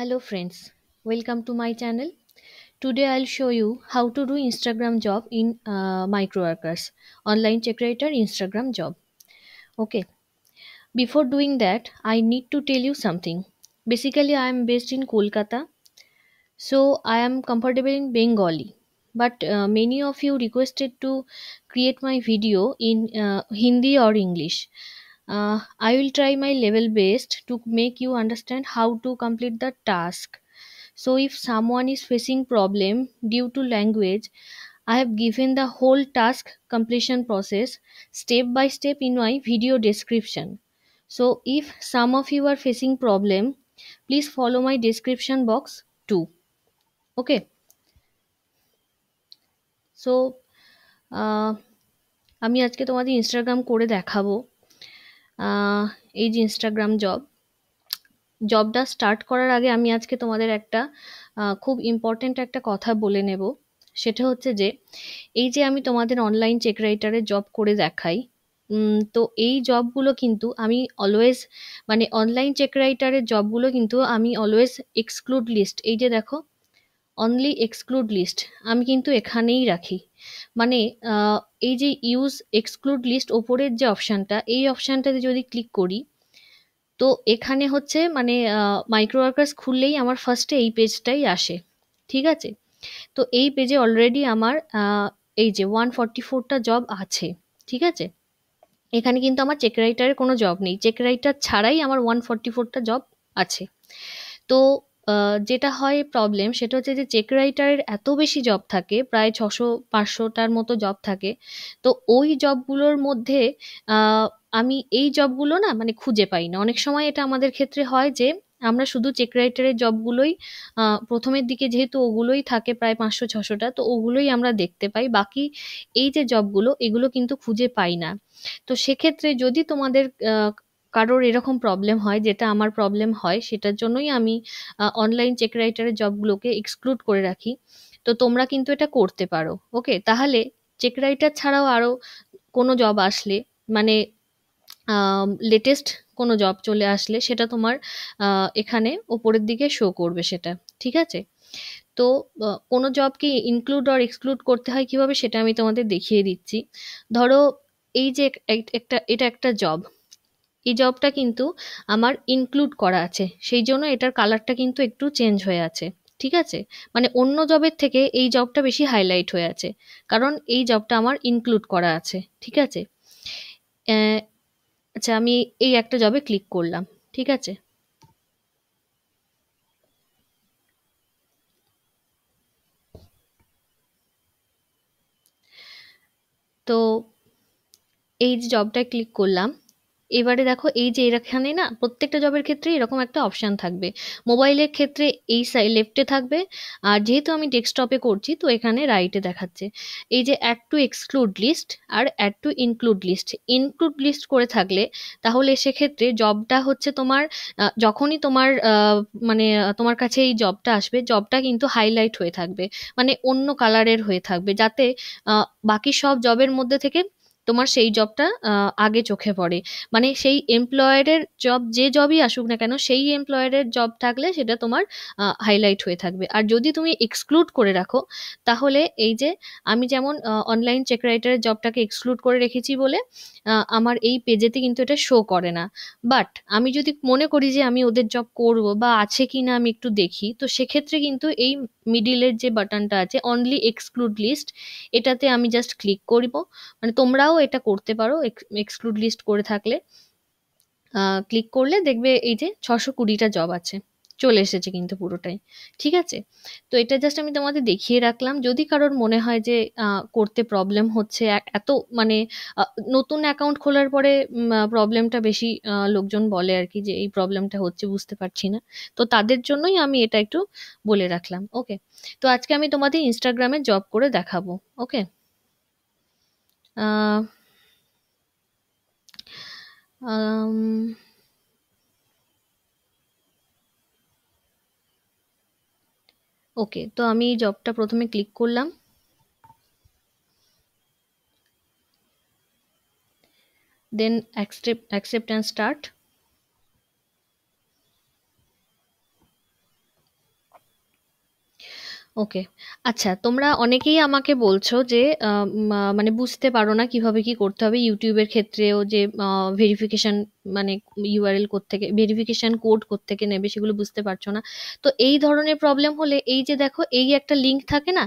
Hello friends, welcome to my channel. Today I'll show you how to do Instagram job in Microworkers, online check writer Instagram job. Okay, before doing that, I need to tell you something. Basically, I am based in Kolkata, so I am comfortable in Bengali. But many of you requested to create my video in Hindi or English. I will try my level best to make you understand how to complete the task. So if someone is facing problem due to language, I have given the whole task completion process step by step in my video description. So if some of you are facing problem, please follow my description box too. Okay. So আহ, আমি আজকে তোমাদের Instagram করে দেখাবো। এই যে Instagram জবটা start করার আগে আমি আজকে তোমাদের একটা খুব ইম্পর্ট্যান্ট একটা কথা বলে নেব। সেটা হচ্ছে যে এই যে আমি তোমাদের অনলাইন চেক রাইটারের জব করে দেখাই, তো এই জবগুলো কিন্তু আমি অলওয়েজ মানে অনলাইন চেক রাইটারের জবগুলো কিন্তু আমি অলওয়েজ এক্সক্লুড লিস্ট, এই যে দেখো অনলি এক্সক্লুড লিস্ট আমি কিন্তু এখানেই রাখি। মানে এই যে ইউজ এক্সক্লুড লিস্ট ওপরের যে অপশানটা, এই অপশানটাতে যদি ক্লিক করি, তো এখানে হচ্ছে মানে মাইক্রো ওয়ার্কার্স খুললেই আমার ফার্স্টে এই পেজটাই আসে। ঠিক আছে, তো এই পেজে অলরেডি আমার এই যে 144টা জব আছে। ঠিক আছে, এখানে কিন্তু আমার চেক রাইটারের কোনো জব নেই, চেক রাইটার ছাড়াই আমার 144টা জব আছে। তো যেটা হয় প্রবলেম সেটা হচ্ছে যে চেক রাইটারের এত বেশি জব থাকে, প্রায় 600-500টার মতো জব থাকে। তো ওই জবগুলোর মধ্যে আহ, আমি এই জবগুলো না মানে খুঁজে পাই না। অনেক সময় এটা আমাদের ক্ষেত্রে হয় যে আমরা শুধু চেক রাইটারের জবগুলোই প্রথমের দিকে, যেহেতু ওগুলোই থাকে প্রায় 500-600টা, তো ওগুলোই আমরা দেখতে পাই, বাকি এই যে জবগুলো এগুলো কিন্তু খুঁজে পাই না। তো সেক্ষেত্রে যদি তোমাদের কারোর এরকম প্রবলেম হয়, যেটা আমার প্রবলেম হয়, সেটার জন্যই আমি অনলাইন চেক রাইটারের জবগুলোকে এক্সক্লুড করে রাখি। তো তোমরা কিন্তু এটা করতে পারো। ওকে, তাহলে চেক রাইটার ছাড়াও আরো কোনো জব আসলে, মানে লেটেস্ট কোনো জব চলে আসলে, সেটা তোমার এখানে ওপরের দিকে শো করবে সেটা। ঠিক আছে, তো কোনো জবকে ইনক্লুড আর এক্সক্লুড করতে হয় কিভাবে সেটা আমি তোমাদের দেখিয়ে দিচ্ছি। ধরো এই যে একটা এটা একটা জব, এই জবটা কিন্তু আমার ইনক্লুড করা আছে, সেই জন্য এটার কালারটা কিন্তু একটু চেঞ্জ হয়ে আছে। ঠিক আছে, মানে অন্য জবের থেকে এই জবটা বেশি হাইলাইট হয়ে আছে, কারণ এই জবটা আমার ইনক্লুড করা আছে। ঠিক আছে, আহ, আচ্ছা আমি এই একটা জবে ক্লিক করলাম। ঠিক আছে, তো এই যে জবটায় ক্লিক করলাম, এবারে দেখো এই যে এখানে না প্রত্যেকটা জবের ক্ষেত্রে এরকম একটা অপশন থাকবে। মোবাইলের ক্ষেত্রে এই সাইড লেফটে থাকবে, আর যেহেতু আমি ডেস্কটপে করছি তো এখানে রাইটে দেখাচ্ছে। এই যে অ্যাড টু এক্সক্লুড লিস্ট আর add to include list, include list করে থাকলে তাহলে সেক্ষেত্রে জবটা হচ্ছে তোমার যখনই তোমার মানে তোমার কাছে এই জবটা আসবে, জবটা কিন্তু হাইলাইট হয়ে থাকবে, মানে অন্য কালারের হয়ে থাকবে, যাতে বাকি সব জবের মধ্যে থেকে তোমার সেই জবটা আগে চোখে পড়ে। মানে সেই এমপ্লয়ারের জব, যে জবই আসুক না কেন, সেই এমপ্লয়ারের জব থাকলে সেটা তোমার হাইলাইট হয়ে থাকবে। আর যদি তুমি এক্সক্লুড করে রাখো, তাহলে এই যে আমি যেমন অনলাইন চেক রাইটারের জবটাকে এক্সক্লুড করে রেখেছি বলে আমার এই পেজেতে কিন্তু এটা শো করে না। বাট আমি যদি মনে করি যে আমি ওদের জব করব বা আছে কি না আমি একটু দেখি, তো সেক্ষেত্রে কিন্তু এই মিডিলের যে বাটনটা আছে অনলি এক্সক্লুড লিস্ট, এটাতে আমি জাস্ট ক্লিক করব। মানে তোমরাও এটা করতে পারো, এক্সক্লুড লিস্ট করে থাকলে ক্লিক করলে দেখবে এই যে 620টা জব আছে, চলে এসেছে কিন্তু পুরোটাই। ঠিক আছে, তো এটা জাস্ট আমি তোমাদের দেখিয়ে রাখলাম, যদি কারোর মনে হয় যে করতে প্রবলেম হচ্ছে এত মানে আহ, নতুন অ্যাকাউন্ট খোলার পরে প্রবলেমটা বেশি লোকজন বলে আর কি, যে এই প্রবলেমটা হচ্ছে বুঝতে পারছি না, তো তাদের জন্যই আমি এটা একটু বলে রাখলাম। ওকে, তো আজকে আমি তোমাদের ইনস্টাগ্রামে জব করে দেখাবো। ওকে, আহ আম, ওকে, তো আমি এই জবটা প্রথমে ক্লিক করলাম, দেন অ্যাকসেপ্ট অ্যান্ড স্টার্ট। ওকে। আচ্ছা, তোমরা অনেকেই আমাকে বলছো যে মানে বুঝতে পারো না কিভাবে কি করতে হবে ইউটিউবের ক্ষেত্রেও, যে ভেরিফিকেশন মানে ইউআরএল কোত্থেকে, ভেরিফিকেশন কোড কোত্থেকে নেবে সেগুলো বুঝতে পারছো না। তো এই ধরনের প্রবলেম হলে এই যে দেখো এই একটা লিংক থাকে না,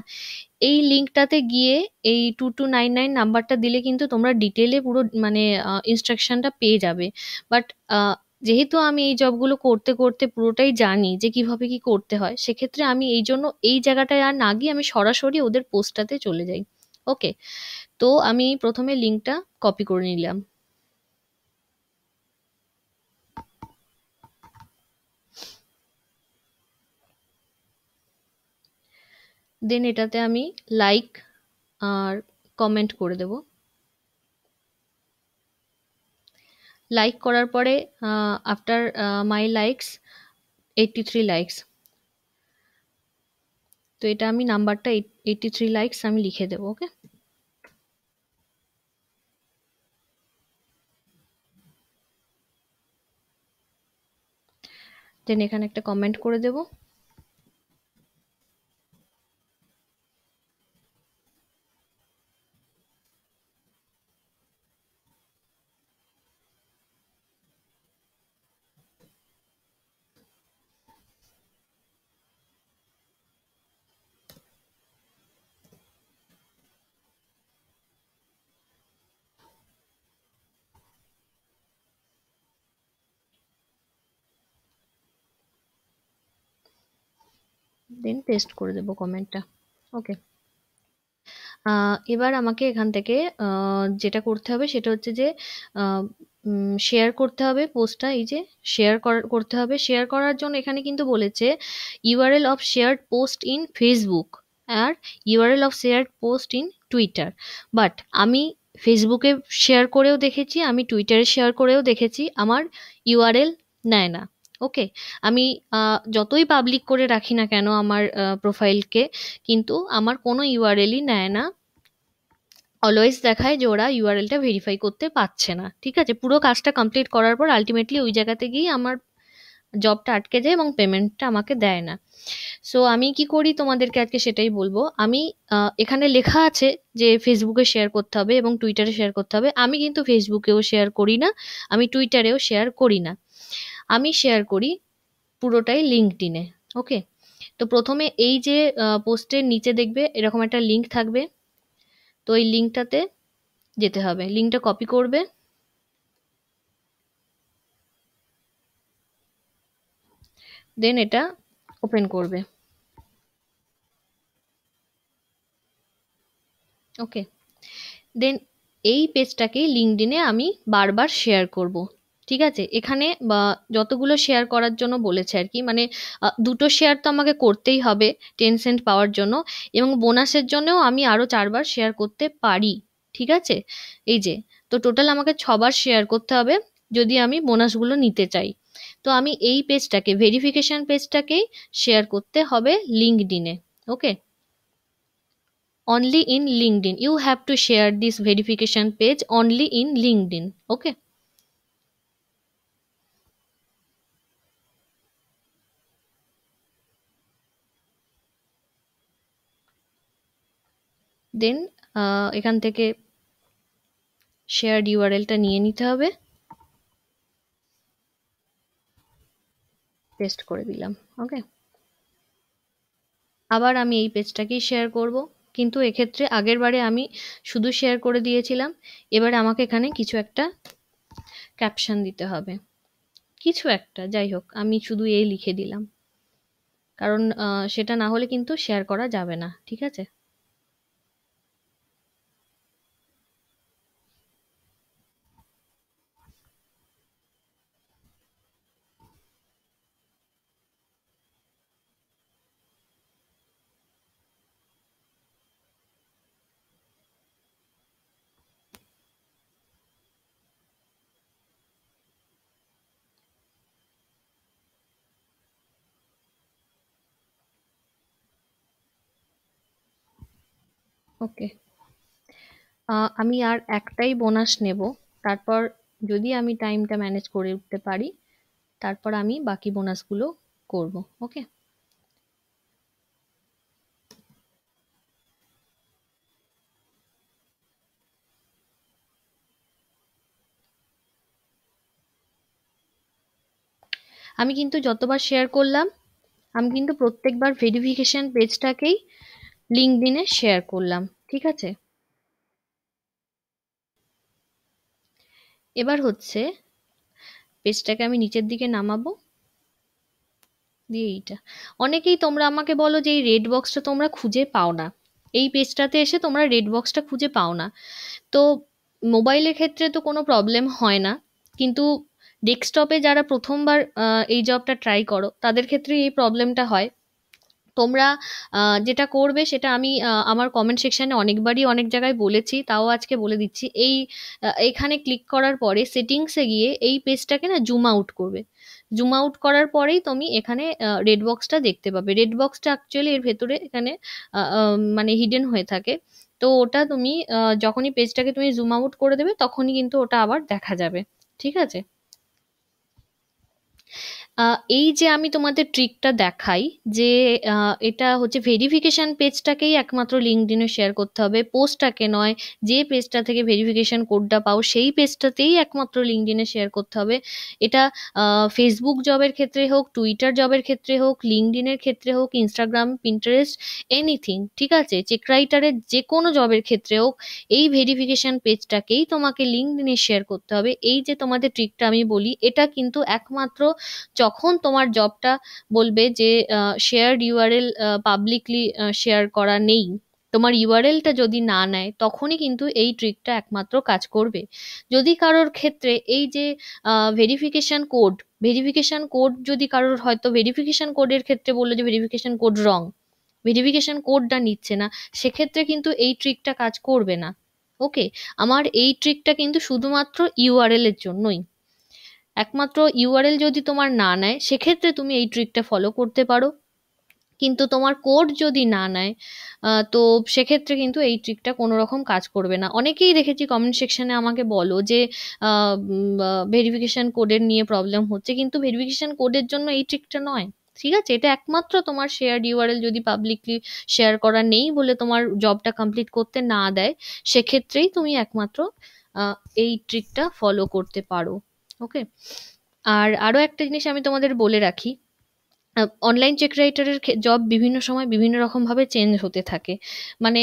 এই লিঙ্কটাতে গিয়ে এই 2299 নাম্বারটা দিলে কিন্তু তোমরা ডিটেলে পুরো মানে ইনস্ট্রাকশনটা পেয়ে যাবে। বাট যেহেতু আমি এই জবগুলো করতে করতে পুরোটাই জানি যে কিভাবে কি করতে হয়, সেক্ষেত্রে আমি এই জন্য এই জায়গাটায় আর না গিয়ে আমি সরাসরি ওদের পোস্টটাতে চলে যাই। ওকে। তো আমি প্রথমে লিঙ্কটা কপি করে নিলাম। দেন এটাতে আমি লাইক আর কমেন্ট করে দেব। লাইক করার পরে আফটার মাই লাইকস 83 লাইকস, তো এটা আমি নাম্বারটা 83 লাইকস আমি লিখে দেবো। ওকে। দেন এখানে একটা কমেন্ট করে দেব। দেন পেস্ট করে দেব কমেন্টটা। ওকে। এবার আমাকে এখান থেকে যেটা করতে হবে সেটা হচ্ছে যে শেয়ার করতে হবে পোস্টটা। এই যে শেয়ার করতে হবে, শেয়ার করার জন্য এখানে কিন্তু বলেছে URL of shared post in Facebook আর URL of shared post in Twitter. But আমি ফেসবুকে শেয়ার করেও দেখেছি, আমি টুইটারে শেয়ার করেও দেখেছি, আমার ইউআরএল নেয় না। ওকে। আমি যতই পাবলিক করে রাখি না কেন আমার প্রোফাইলকে, কিন্তু আমার কোনো ইউআরএলই নেয় না। অলওয়েজ দেখায় যে ওরা ইউআরএলটা ভেরিফাই করতে পারছে না। ঠিক আছে, পুরো কাজটা কমপ্লিট করার পর আলটিমেটলি ওই জায়গাতে গিয়ে আমার জবটা আটকে যায় এবং পেমেন্টটা আমাকে দেয় না। সো আমি কি করি তোমাদেরকে আজকে সেটাই বলবো। আমি এখানে লেখা আছে যে ফেসবুকে শেয়ার করতে হবে এবং টুইটারে শেয়ার করতে হবে, আমি কিন্তু ফেসবুকেও শেয়ার করি না, আমি টুইটারেও শেয়ার করি না, আমি শেয়ার করি পুরোটাই লিঙ্কডইনে। ওকে। তো প্রথমে এই যে পোস্টের নিচে দেখবে এরকম একটা লিঙ্ক থাকবে, তো এই লিঙ্কটাতে যেতে হবে, লিঙ্কটা কপি করবে, দেন এটা ওপেন করবে। ওকে। দেন এই পেজটাকে লিঙ্কডইনে আমি বারবার শেয়ার করব। ঠিক আছে, এখানে বা যতগুলো শেয়ার করার জন্য বলেছে আর কি, মানে দুটো শেয়ার তো আমাকে করতেই হবে 10 সেন্ট পাওয়ার জন্য, এবং বোনাসের জন্যও আমি আরো 4বার শেয়ার করতে পারি। ঠিক আছে। এই যে, তো টোটাল আমাকে 6বার শেয়ার করতে হবে যদি আমি বোনাসগুলো নিতে চাই। তো আমি এই পেজটাকে, ভেরিফিকেশন পেজটাকেই শেয়ার করতে হবে লিঙ্কডইনে। ওকে। only in LinkedIn you have to share this verification page only in LinkedIn. Okay. দেন এখান থেকে শেয়ার্ড ইউআরএলটা নিয়ে নিতে হবে, পেস্ট করে দিলাম। ওকে। আবার আমি এই পেজটাকেই শেয়ার করব, কিন্তু এক্ষেত্রে আগের বারে আমি শুধু শেয়ার করে দিয়েছিলাম, এবারে আমাকে এখানে কিছু একটা ক্যাপশন দিতে হবে, কিছু একটা, যাই হোক আমি শুধু এই লিখে দিলাম, কারণ সেটা না হলে কিন্তু শেয়ার করা যাবে না। ঠিক আছে। ওকে। আমি আর একটাই বোনাস নেব, তারপর যদি আমি টাইমটা ম্যানেজ করে উঠতে পারি তারপর আমি বাকি বোনাসগুলো করব। ওকে। আমি কিন্তু যতবার শেয়ার করলাম, আমি কিন্তু প্রত্যেকবার ভেরিফিকেশন পেজটাকেই লিঙ্কডইনে শেয়ার করলাম। ঠিক আছে, এবার হচ্ছে পেজটাকে আমি নিচের দিকে নামাবো, দিয়ে এইটা, অনেকেই তোমরা আমাকে বলো যে এই রেড বক্সটা তোমরা খুঁজে পাও না, এই পেজটাতে এসে তোমরা রেড বক্সটা খুঁজে পাও না। তো মোবাইলের ক্ষেত্রে তো কোনো প্রবলেম হয় না, কিন্তু ডেস্কটপে যারা প্রথমবার এই জবটা ট্রাই করো তাদের ক্ষেত্রে এই প্রবলেমটা হয়। তোমরা যেটা করবে সেটা আমি আমার কমেন্ট সেকশনে অনেকবারই অনেক জায়গায় বলেছি, তাও আজকে বলে দিচ্ছি। এখানে ক্লিক করার পরে সেটিংসে গিয়ে এই পেজটাকে না জুম আউট করবে। জুম আউট করার পরেই তুমি এখানে রেড বক্সটা দেখতে পাবে। রেড বক্সটা অ্যাকচুয়ালি এর ভেতরে এখানে মানে হিডেন হয়ে থাকে। তো ওটা তুমি যখনই পেজটাকে তুমি জুম আউট করে দেবে তখনই কিন্তু ওটা আবার দেখা যাবে। ঠিক আছে, এই যে আমি তোমাদের ট্রিকটা দেখাই, যে এটা হচ্ছে ভেরিফিকেশন পেজটাকেই একমাত্র লিঙ্কডইনে শেয়ার করতে হবে, পোস্টটাকে নয়। যে পেজটা থেকে ভেরিফিকেশন কোডটা পাও সেই পেজটাতেই একমাত্র লিঙ্কডইনে শেয়ার করতে হবে। এটা ফেসবুক জবের ক্ষেত্রে হোক, টুইটার জবের ক্ষেত্রে হোক, লিঙ্কডইনের ক্ষেত্রে হোক, ইনস্টাগ্রাম, পিন্টারেস্ট, এনিথিং। ঠিক আছে, চেক রাইটারের যে কোনো জবের ক্ষেত্রে হোক, এই ভেরিফিকেশন পেজটাকেই তোমাকে লিঙ্কডইনে শেয়ার করতে হবে। এই যে তোমাদের ট্রিকটা আমি বলি, এটা কিন্তু একমাত্র যখন তোমার জবটা বলবে যে শেয়ার্ড ইউআরএল পাবলিকলি শেয়ার করা নেই, তোমার ইউআরএলটা যদি না নেয় তখনই কিন্তু এই ট্রিকটা একমাত্র কাজ করবে। যদি কারোর ক্ষেত্রে এই যে ভেরিফিকেশন কোড যদি কারোর হয়তো ভেরিফিকেশন কোডের ক্ষেত্রে বললো যে ভেরিফিকেশন কোড রং, ভেরিফিকেশন কোডটা নিচ্ছে না, সেক্ষেত্রে কিন্তু এই ট্রিকটা কাজ করবে না। ওকে, আমার এই ট্রিকটা কিন্তু শুধুমাত্র ইউআরএল এর জন্যই। একমাত্র ইউআরএল যদি তোমার না নেয় সেক্ষেত্রে তুমি এই ট্রিকটা ফলো করতে পারো, কিন্তু তোমার কোড যদি না নেয় তো সেক্ষেত্রে কিন্তু এই ট্রিকটা কোনো রকম কাজ করবে না। অনেকেই দেখেছি কমেন্ট সেকশনে আমাকে বলো যে ভেরিফিকেশন কোডের নিয়ে প্রবলেম হচ্ছে, কিন্তু ভেরিফিকেশন কোডের জন্য এই ট্রিকটা নয়। ঠিক আছে, এটা একমাত্র তোমার শেয়ার্ড ইউআরএল যদি পাবলিকলি শেয়ার করা নেই বলে তোমার জবটা কমপ্লিট করতে না দেয়, সেক্ষেত্রেই তুমি একমাত্র আহ, এই ট্রিকটা ফলো করতে পারো। ওকে, আর আরো একটা জিনিস আমি তোমাদের বলে রাখি, অনলাইন চেক রাইটারের জব বিভিন্ন সময় বিভিন্ন রকম ভাবে চেঞ্জ হতে থাকে। মানে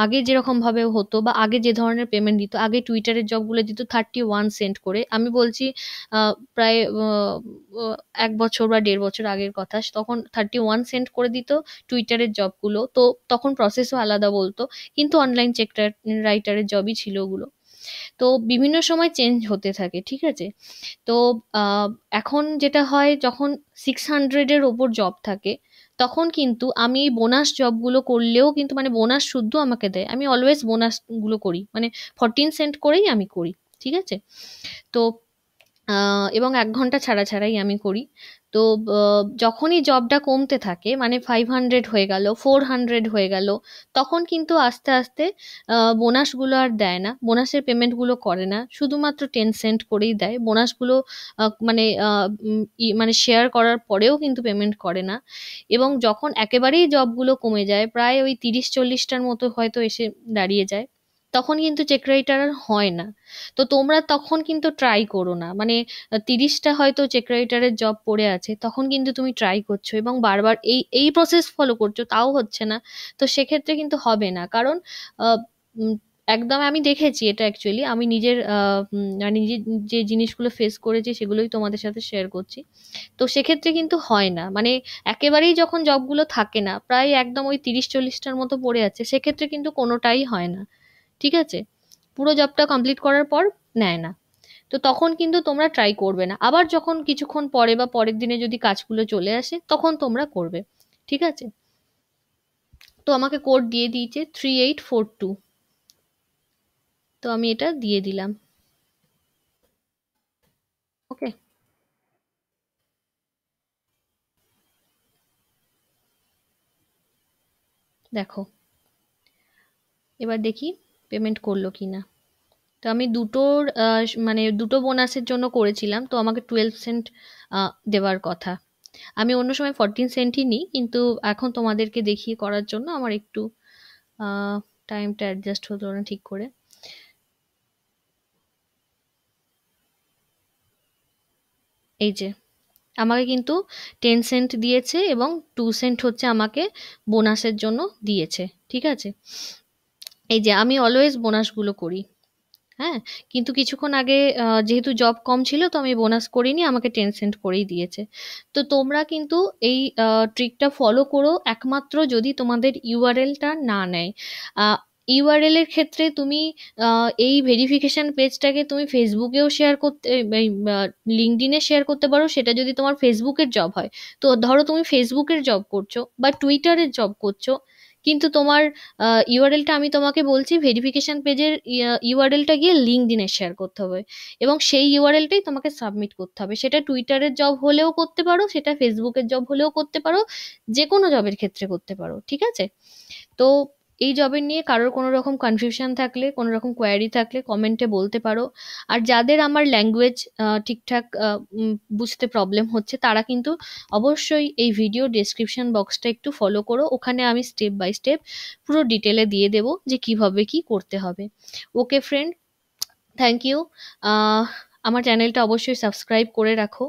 আগে যেরকম ভাবে হতো বা আগে যে ধরনের পেমেন্ট দিত, আগে টুইটারের জবগুলো দিত 31 সেন্ট করে। আমি বলছি প্রায় 1 বছর বা 1.5 বছর আগের কথা, তখন 31 সেন্ট করে দিত টুইটারের জবগুলো। তো তখন প্রসেসও আলাদা বলতো, কিন্তু অনলাইন চেক রাইটারের জবই ছিল ওগুলো। তো বিভিন্ন সময় চেঞ্জ হতে থাকে। ঠিক আছে, তো আহ, এখন যেটা হয়, যখন 600-এর ওপর জব থাকে তখন কিন্তু আমি বোনাস জবগুলো করলেও কিন্তু মানে বোনাস শুদ্ধ আমাকে দেয়, আমি অলওয়েজ বোনাস গুলো করি, মানে 14 সেন্ট করেই আমি করি। ঠিক আছে, তো এবং 1 ঘন্টা ছাড়া ছাড়াই আমি করি। তো যখনই জবটা কমতে থাকে, মানে 500 হয়ে গেল, 400 হয়ে গেল, তখন কিন্তু আস্তে আস্তে বোনাসগুলো আর দেয় না, বোনাসের পেমেন্টগুলো করে না, শুধুমাত্র 10 সেন্ট করেই দেয় বোনাসগুলো। মানে মানে শেয়ার করার পরেও কিন্তু পেমেন্ট করে না। এবং যখন একেবারেই জবগুলো কমে যায়, প্রায় ওই 30-40টার মতো হয়তো এসে দাঁড়িয়ে যায়, তখন কিন্তু চেক রাইটার আর হয় না। তো তোমরা তখন কিন্তু ট্রাই করো না, মানে 30টা হয়তো চেক রাইটারের জব পড়ে আছে, তখন কিন্তু তুমি ট্রাই করছো এবং বারবার এই এই প্রসেস ফলো করছো, তাও হচ্ছে না। তো সেক্ষেত্রে কিন্তু হবে না, কারণ আহ, উম, একদম আমি দেখেছি এটা, অ্যাকচুয়ালি আমি নিজের মানে নিজে যে জিনিসগুলো ফেস করেছি সেগুলোই তোমাদের সাথে শেয়ার করছি। তো সেক্ষেত্রে কিন্তু হয় না, মানে একেবারেই যখন জবগুলো থাকে না, প্রায় একদম ওই 30-40টার মতো পড়ে আছে, সেক্ষেত্রে কিন্তু কোনোটাই হয় না। ঠিক আছে, পুরো জবটা কমপ্লিট করার পর নেয় না। তো তখন কিন্তু তোমরা ট্রাই করবে না, আবার যখন কিছুক্ষণ পরে বা পরের দিনে যদি কাজগুলো চলে আসে তখন তোমরা করবে। ঠিক আছে, তো আমাকে কোড দিয়ে দিয়েছে 3842, তো আমি এটা দিয়ে দিলাম। ওকে, দেখো এবার দেখি পেমেন্ট করলো কিনা। তো আমি দুটোর মানে দুটো বোনাসের জন্য করেছিলাম, তো আমাকে 12 সেন্ট দেওয়ার কথা। আমি অন্য সময় 14 সেন্টই নিই, কিন্তু এখন তোমাদেরকে দেখিয়ে করার জন্য আমার একটু টাইমটা অ্যাডজাস্ট হতো না ঠিক করে। এই যে আমাকে কিন্তু 10 সেন্ট দিয়েছে এবং 2 সেন্ট হচ্ছে আমাকে বোনাসের জন্য দিয়েছে। ঠিক আছে, এই যে আমি অলওয়েজ বোনাসগুলো করি। হ্যাঁ, কিন্তু কিছুক্ষণ আগে যেহেতু জব কম ছিল তো আমি বোনাস করিনি, আমাকে 10 সেন্ট করেই দিয়েছে। তো তোমরা কিন্তু এই ট্রিকটা ফলো করো একমাত্র যদি তোমাদের ইউআরএলটা না নেয়। ইউআরএল এর ক্ষেত্রে তুমি এই ভেরিফিকেশন পেজটাকে তুমি ফেসবুকেও শেয়ার করতে, লিঙ্কডইনে শেয়ার করতে পারো, সেটা যদি তোমার ফেসবুকের জব হয়। তো ধরো তুমি ফেসবুকের জব করছো বা টুইটারের জব করছো, কিন্তু তোমার ইউআরএলটা আমি তোমাকে বলছি ভেরিফিকেশন পেজের ইউআরএলটা গিয়ে লিঙ্কডইনে শেয়ার করতে হবে এবং সেই ইউআরএলটাই তোমাকে সাবমিট করতে হবে। সেটা টুইটারের জব হলেও করতে পারো, সেটা ফেসবুকের জব হলেও করতে পারো, যে কোনো জবের ক্ষেত্রে করতে পারো। ঠিক আছে, তো এই জবের নিয়ে কারোর কোনো রকম কনফিউশন থাকলে, কোনো রকম কোয়ারি থাকলে কমেন্টে বলতে পারো। আর যাদের আমার ল্যাঙ্গুয়েজ ঠিকঠাক বুঝতে প্রবলেম হচ্ছে তারা কিন্তু অবশ্যই এই ভিডিও ডেসক্রিপশন বক্সটা একটু ফলো করো, ওখানে আমি স্টেপ বাই স্টেপ পুরো ডিটেলে দিয়ে দেবো যে কিভাবে কি করতে হবে। ওকে ফ্রেন্ড, থ্যাংক ইউ। আমার চ্যানেলটা অবশ্যই সাবস্ক্রাইব করে রাখো।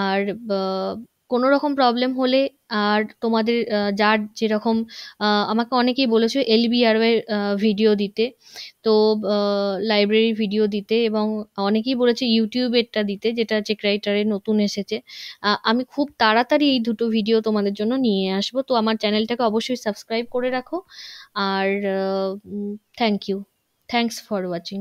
আর আহ, কোনো রকম প্রবলেম হলে, আর তোমাদের যার যেরকম আমাকে অনেকেই বলেছো এলবিআর এর ভিডিও দিতে, তো লাইব্রেরি ভিডিও দিতে, এবং অনেকেই বলেছে ইউটিউবেরটা দিতে যেটা চেক রাইটারে নতুন এসেছে। আমি খুব তাড়াতাড়ি এই দুটো ভিডিও তোমাদের জন্য নিয়ে আসবো, তো আমার চ্যানেলটাকে অবশ্যই সাবস্ক্রাইব করে রাখো। আর thank you, thanks for watching.